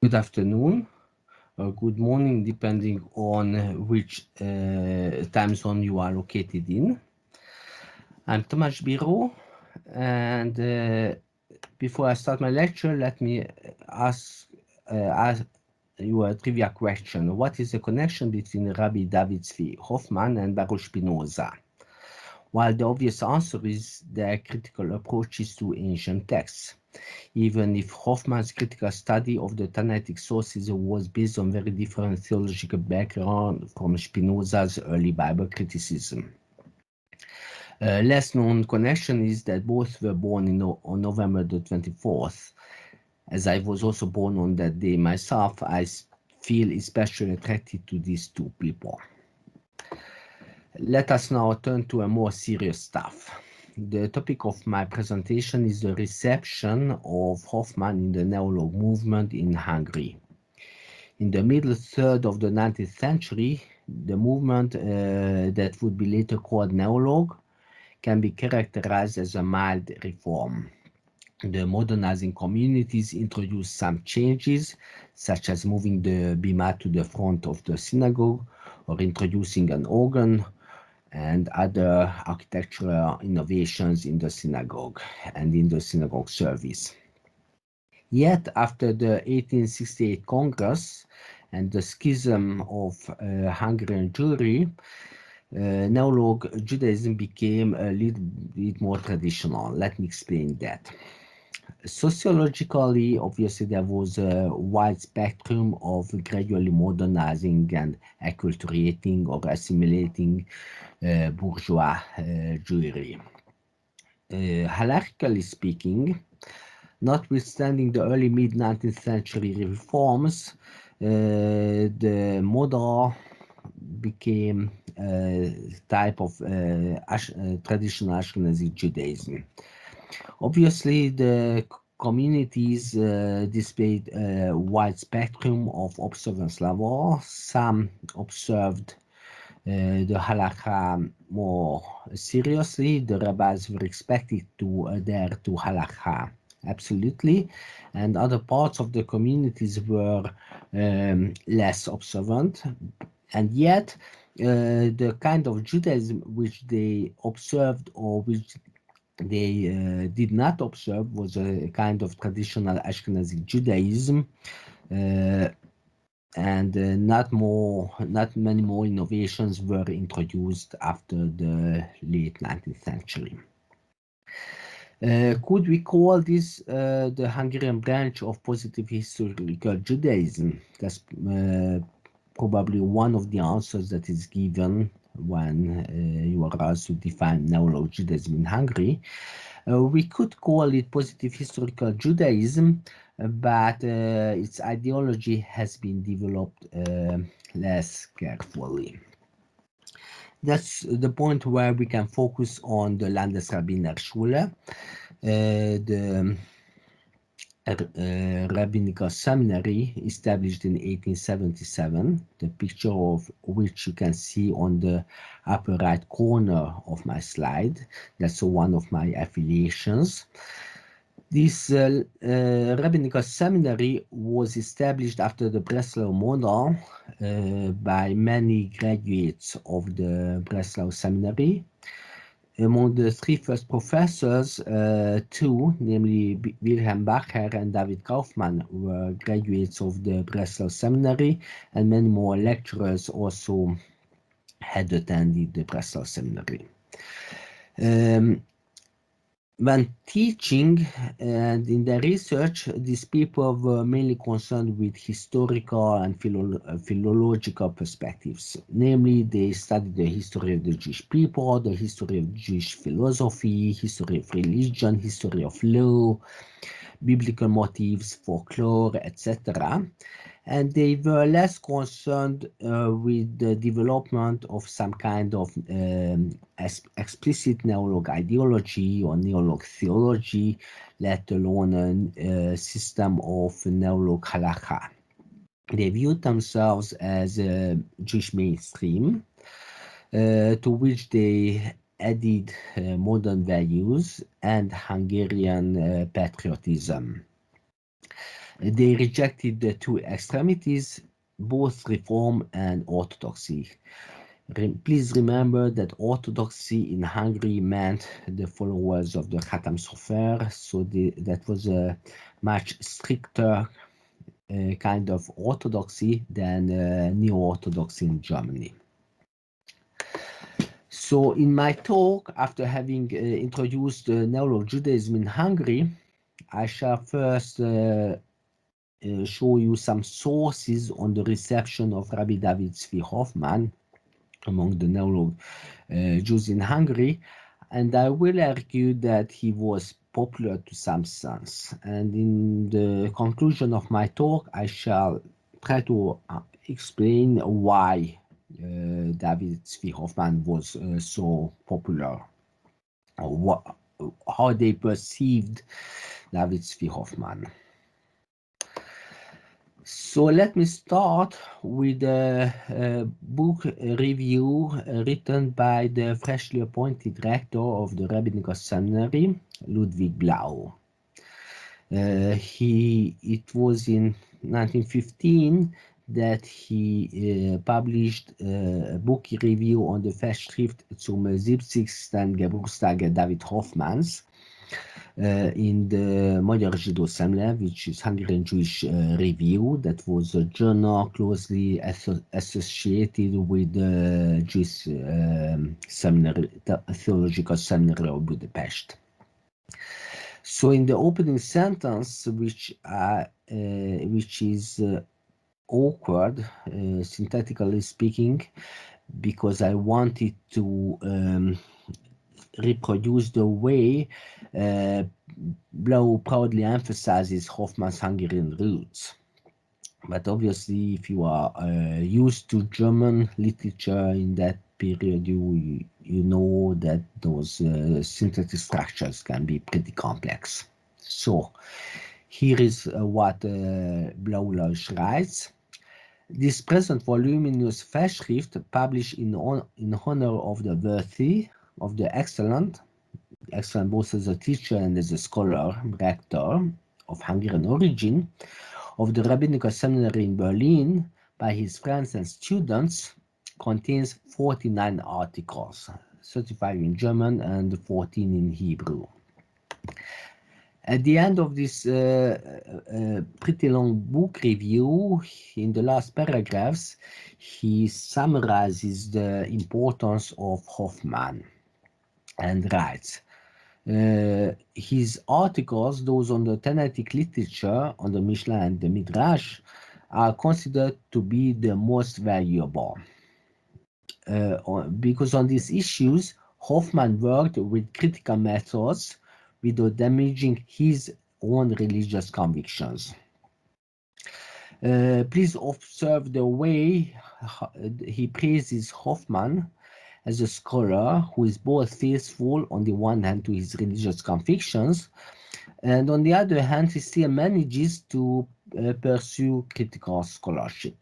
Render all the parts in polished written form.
Good afternoon or good morning, depending on which time zone you are located in. I'm Biru, and before I start my lecture, let me ask you a trivia question. What is the connection between Rabbi David Zvi Hofman and Baruch Spinoza? While the obvious answer is their critical approaches to ancient texts, even if Hofman's critical study of the Tannaitic sources was based on very different theological background from Spinoza's early Bible criticism. Less known connection is that both were born on November the 24th. As I was also born on that day myself, I feel especially attracted to these two people. Let us now turn to a more serious stuff. The topic of my presentation is the reception of Hofman in the neologue movement in Hungary. In the middle third of the 19th century, the movement that would be later called neologue can be characterized as a mild reform. The modernizing communities introduced some changes, such as moving the bima to the front of the synagogue or introducing an organ, and other architectural innovations in the synagogue and in the synagogue service. Yet, after the 1868 Congress and the schism of Hungarian Jewry, neologue Judaism became a little bit more traditional. Let me explain that. Sociologically, obviously, there was a wide spectrum of gradually modernizing and acculturating or assimilating bourgeois Jewry. Halakhically speaking, notwithstanding the early mid-19th century reforms, the model became a type of traditional Ashkenazi Judaism. Obviously, the communities displayed a wide spectrum of observance level. Some observed the Halacha more seriously. The rabbis were expected to adhere to Halacha absolutely, and other parts of the communities were less observant. And yet, the kind of Judaism which they observed or which they did not observe was a kind of traditional Ashkenazi Judaism, and not many more innovations were introduced after the late 19th century. Could we call this the Hungarian branch of positive historical Judaism? That's probably one of the answers that is given when you are asked to define neologue Judaism in Hungary. We could call it positive historical Judaism, but its ideology has been developed less carefully. That's the point where we can focus on the Landesrabbiner Schule, the rabbinical seminary established in 1877, the picture of which you can see on the upper right corner of my slide. That's one of my affiliations. This rabbinical seminary was established after the Breslau model by many graduates of the Breslau seminary. Among the three first professors, two, namely Wilhelm Bacher and David Kaufmann, were graduates of the Breslau seminary, and many more lecturers also had attended the Breslau seminary. When teaching and in their research, these people were mainly concerned with historical and philological perspectives. Namely, they studied the history of the Jewish people, the history of Jewish philosophy, history of religion, history of law, biblical motifs, folklore, etc. And they were less concerned with the development of some kind of explicit neologue ideology or neologue theology, let alone a system of neologue halacha. They viewed themselves as a Jewish mainstream, to which they added modern values and Hungarian patriotism. They rejected the two extremities, both Reform and Orthodoxy. Please remember that Orthodoxy in Hungary meant the followers of the Khatam Sofer, so that was a much stricter kind of Orthodoxy than Neo-Orthodoxy in Germany. So in my talk, after having introduced Neolog Judaism in Hungary, I shall first show you some sources on the reception of Rabbi David Tzvi Hofman among the Neolog Jews in Hungary, and I will argue that he was popular to some sense. And in the conclusion of my talk, I shall try to explain why David Tzvi Hofman was so popular, or how they perceived David Tzvi Hofman. So let me start with a book review written by the freshly appointed rector of the Rabbinical Seminary, Ludwig Blau. It was in 1915 that he published a book review on the Festschrift zum 70. Geburtstage David Hofmans in the Magyar Zsidó Szemle, which is Hungarian Jewish Review. That was a journal closely associated with the Jewish seminary, the Theological Seminary of Budapest. So in the opening sentence, which is awkward, synthetically speaking, because I wanted to reproduce the way Blau proudly emphasizes Hofmann's Hungarian roots. But obviously, if you are used to German literature in that period, you know that those synthetic structures can be pretty complex. So here is what Blauleus writes. This present voluminous Festschrift, published in honor of the worthy, of the excellent both as a teacher and as a scholar, rector of Hungarian origin, of the Rabbinical Seminary in Berlin by his friends and students, contains 49 articles, 35 in German and 14 in Hebrew. At the end of this pretty long book review, in the last paragraphs, he summarizes the importance of Hofman and writes, his articles, those on the Tanaitic literature, on the Mishnah and the Midrash, are considered to be the most valuable. Because on these issues, Hofman worked with critical methods without damaging his own religious convictions. Please observe the way he praises Hofman as a scholar who is both faithful on the one hand to his religious convictions, and on the other hand he still manages to pursue critical scholarship.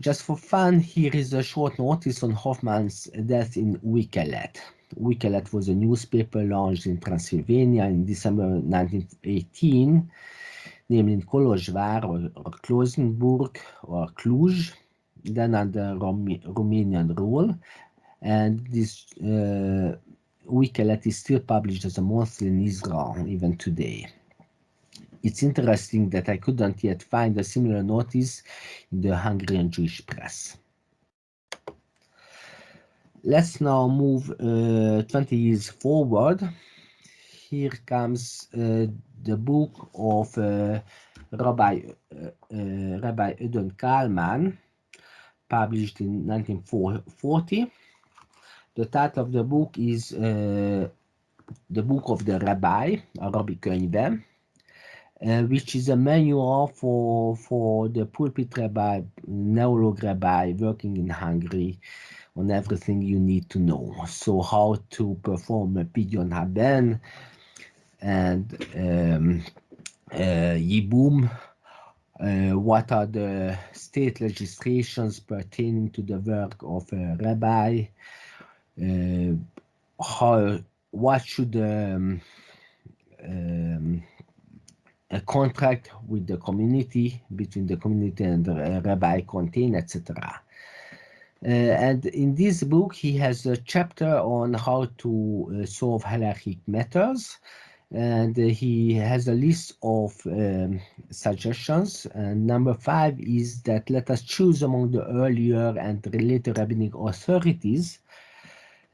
Just for fun, here is a short notice on Hofman's death in Új Kelet. Új Kelet was a newspaper launched in Transylvania in December 1918, namely in Kolozsvár or Klausenburg or Cluj, then under Romanian rule, and this Új Kelet is still published as a monthly in Israel even today. It's interesting that I couldn't yet find a similar notice in the Hungarian Jewish press. Let's now move 20 years forward. Here comes the book of Rabbi Ödön Kálmán, published in 1940. The title of the book is The Book of the Rabbi, a Rabbi könyve, which is a manual for the pulpit rabbi, neolog rabbi working in Hungary on everything you need to know. So how to perform a pidyon haben and yibum, what are the state legislations pertaining to the work of a rabbi, what should a contract with the community, between the community and the rabbi contain, etc. And in this book, he has a chapter on how to solve halakhic matters, and he has a list of suggestions. And number 5 is that let us choose among the earlier and later rabbinic authorities.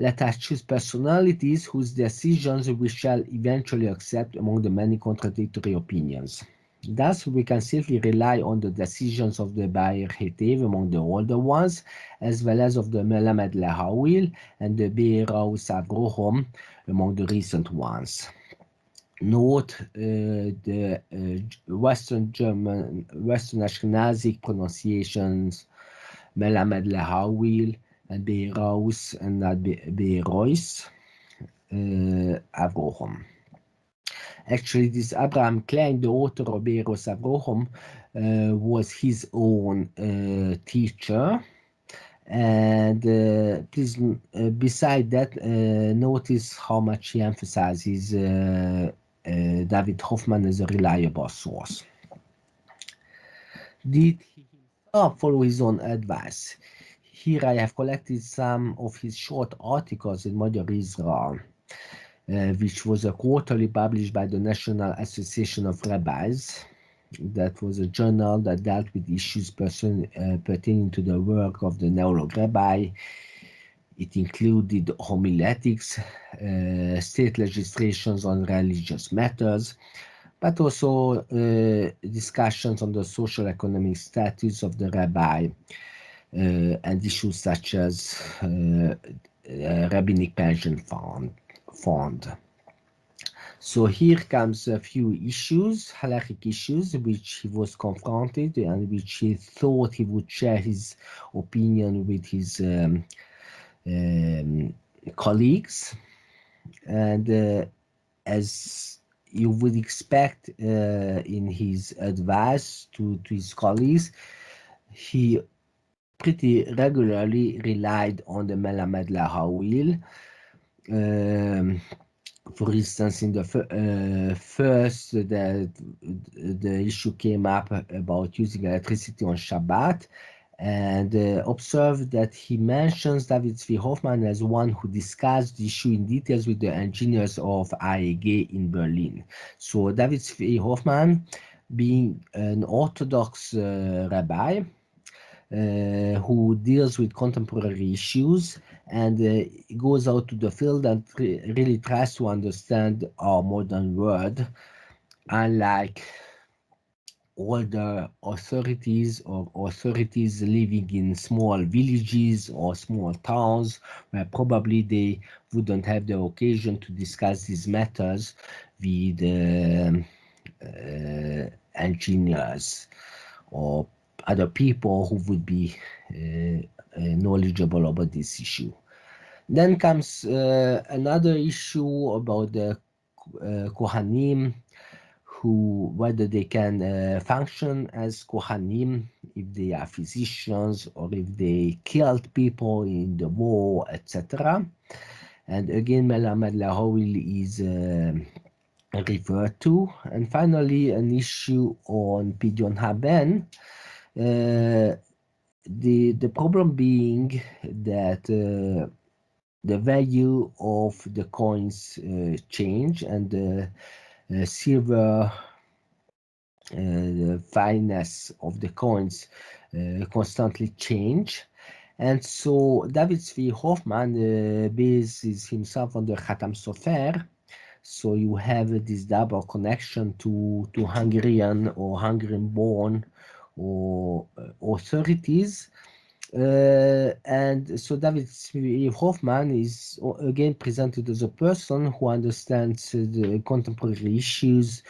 Let us choose personalities whose decisions we shall eventually accept among the many contradictory opinions. Thus, we can safely rely on the decisions of the Bayer Hetev among the older ones, as well as of the Melamed Lehawil and the Beirau Savrohom among the recent ones. Note the Western Ashkenazic pronunciations, Melamed Lehawil and Beiraus and not Beirois Avrohom. Actually, this Abraham Klein, the author of Beirus Avrohom, was his own teacher. And please, beside that, notice how much he emphasizes David Hofmann as a reliable source. Did he himself follow his own advice? Here I have collected some of his short articles in Magyar Israel, which was a quarterly published by the National Association of Rabbis. That was a journal that dealt with issues pertaining to the work of the neolog rabbi. It included homiletics, state legislations on religious matters, but also discussions on the social economic status of the rabbi and issues such as rabbinic pension fund. So here comes a few issues, halakhic issues, which he was confronted and which he thought he would share his opinion with his colleagues. And as you would expect in his advice to his colleagues, he pretty regularly relied on the Melamed Lehawil. For instance, in the first, the issue came up about using electricity on Shabbat, and observe that he mentions David Zvi Hofmann as one who discussed the issue in details with the engineers of AEG in Berlin. So David Zvi Hofmann, being an Orthodox rabbi, who deals with contemporary issues and goes out to the field and really tries to understand our modern world, unlike older authorities or authorities living in small villages or small towns where probably they wouldn't have the occasion to discuss these matters with engineers or other people who would be knowledgeable about this issue. Then comes another issue about the Kohanim, whether they can function as Kohanim if they are physicians or if they killed people in the war, etc. And again, Melamed Lehawil is referred to. And finally, an issue on Pidyon Haben. The problem being that the value of the coins change, and the silver, the fineness of the coins constantly change. And so David Zvi Hofmann bases himself on the Khatam Sofer. So you have this double connection to Hungarian or Hungarian-born or authorities. And so David Zvi Hofmann is again presented as a person who understands the contemporary issues,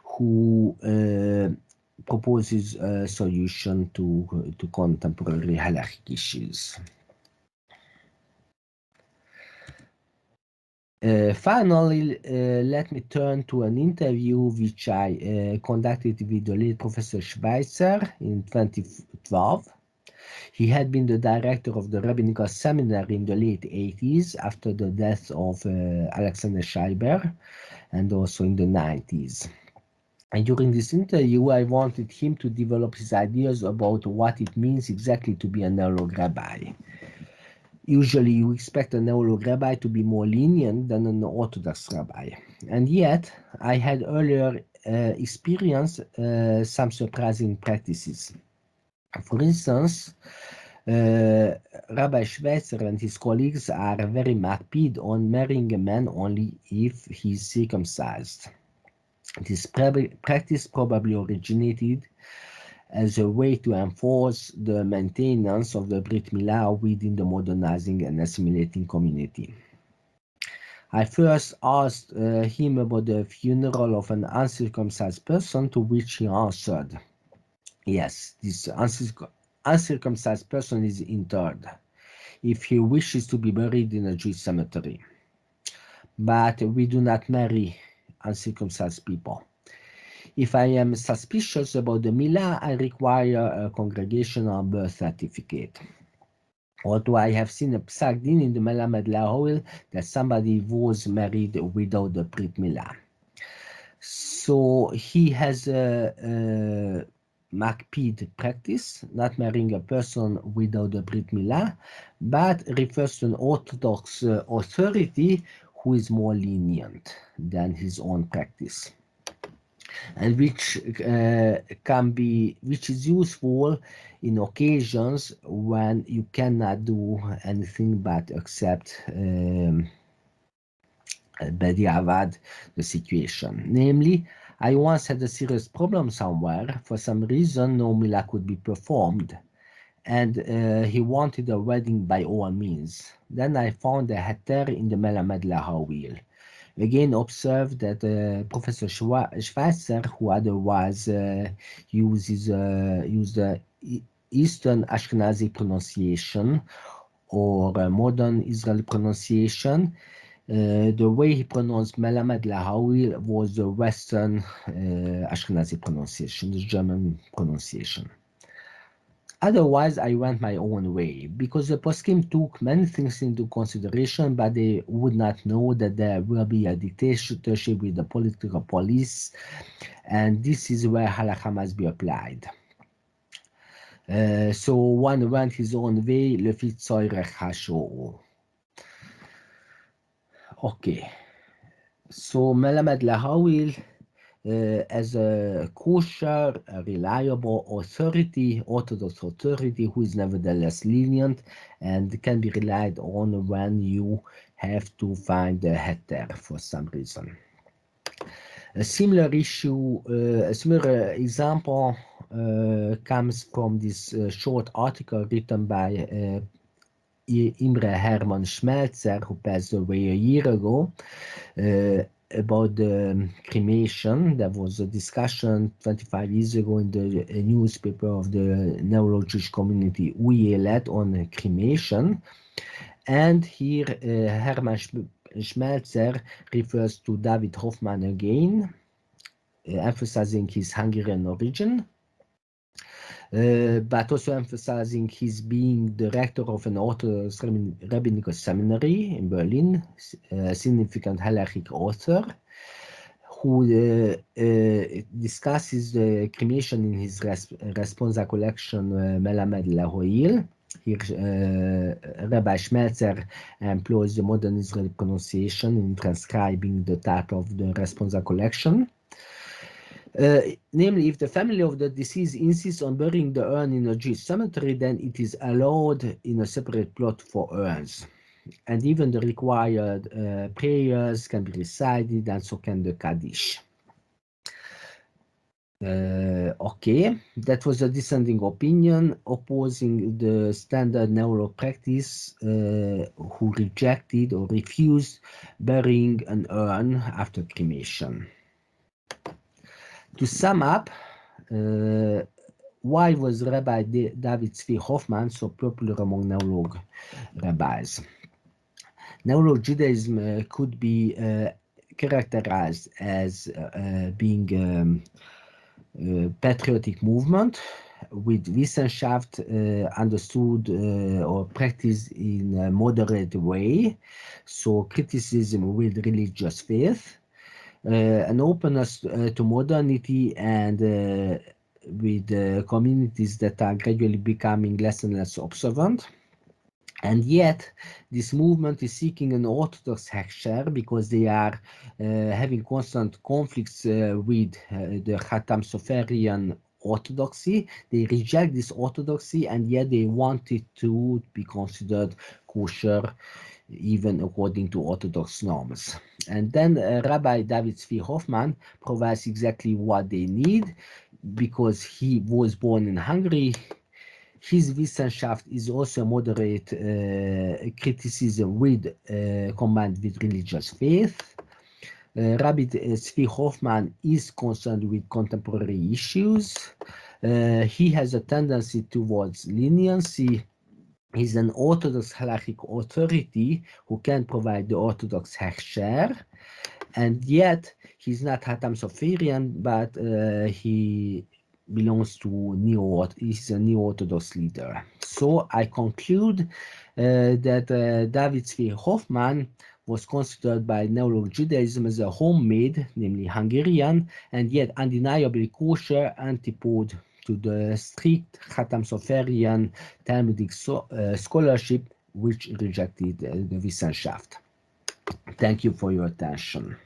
who proposes a solution to contemporary halakhic issues. Finally, let me turn to an interview which I conducted with the late Professor Schweitzer in 2012. He had been the director of the Rabbinical Seminary in the late 80s after the death of Alexander Scheiber, and also in the 90s. And during this interview, I wanted him to develop his ideas about what it means exactly to be a neolog rabbi. Usually you expect a neolog rabbi to be more lenient than an Orthodox rabbi. And yet, I had earlier experienced some surprising practices. For instance, Rabbi Schweitzer and his colleagues are very makpid on marrying a man only if he is circumcised. This practice probably originated as a way to enforce the maintenance of the Brit Milah within the modernizing and assimilating community. I first asked him about the funeral of an uncircumcised person, to which he answered, yes, this uncircumcised person is interred if he wishes to be buried in a Jewish cemetery. But we do not marry uncircumcised people. If I am suspicious about the Milah, I require a congregational birth certificate. Although I have seen a psak din in the Melamed Lahoil that somebody was married without the Brit Milah. So he has a makpid practice, not marrying a person without the Brit Milah, but refers to an Orthodox authority who is more lenient than his own practice, and which is useful in occasions when you cannot do anything but accept bediavad the situation. Namely, I once had a serious problem somewhere. For some reason, no milah could be performed, and he wanted a wedding by all means. Then I found a heter in the Melamed Lahavil. Again, observe that Professor Schweitzer, who otherwise used the Eastern Ashkenazi pronunciation or modern Israeli pronunciation, the way he pronounced Melamed Lahavil was the Western Ashkenazi pronunciation, the German pronunciation. Otherwise, I went my own way, because the poskim took many things into consideration, but they would not know that there will be a dictatorship with the political police, and this is where halakha must be applied. So one went his own way, lefit tzorech hasho'o. Okay, so Melamed Lahavil as a kosher, reliable authority, Orthodox authority, who is nevertheless lenient and can be relied on when you have to find a heter for some reason. A similar example comes from this short article written by Imre Hermann Schmelzer, who passed away a year ago, about the cremation. There was a discussion 25 years ago in the newspaper of the neurological community Uyelet on cremation, and here Hermann Schmelzer refers to David Hofmann again, emphasizing his Hungarian origin, but also emphasizing his being director of an Orthodox rabbinical seminary in Berlin, a significant halachic author, who discusses the cremation in his responsa collection Melamed Lahoil. Here, Rabbi Schmelzer employs the modern Israeli pronunciation in transcribing the type of the responsa collection. Namely, if the family of the deceased insists on burying the urn in a Jewish cemetery, then it is allowed in a separate plot for urns. And even the required prayers can be recited, and so can the Kaddish. Okay, that was a dissenting opinion opposing the standard neurolog practice, who rejected or refused burying an urn after cremation. To sum up, why was Rabbi David Tzvi Hofman so popular among neolog rabbis? Neolog Judaism could be characterized as being a patriotic movement with Wissenschaft understood or practiced in a moderate way, so criticism with religious faith. an openness to modernity and with communities that are gradually becoming less and less observant. And yet, this movement is seeking an orthodox hechsher because they are having constant conflicts with the Khatam Sofarian orthodoxy. They reject this orthodoxy, and yet they want it to be considered kosher, even according to orthodox norms. And then Rabbi David Zvi Hofman provides exactly what they need, because he was born in Hungary. His Wissenschaft is also a moderate criticism combined with religious faith. Rabbi Zvi Hofman is concerned with contemporary issues. He has a tendency towards leniency. He's an Orthodox halachic authority who can provide the Orthodox hechsher, and yet he's not Hatam Sofarian, but he belongs to he's a Neo-Orthodox leader. So I conclude that David Zvi Hofman was considered by Neolog Judaism as a homemade, namely Hungarian, and yet undeniably kosher antipode to the strict Khatam Sofarian Talmudic scholarship, which rejected the Wissenschaft. Thank you for your attention.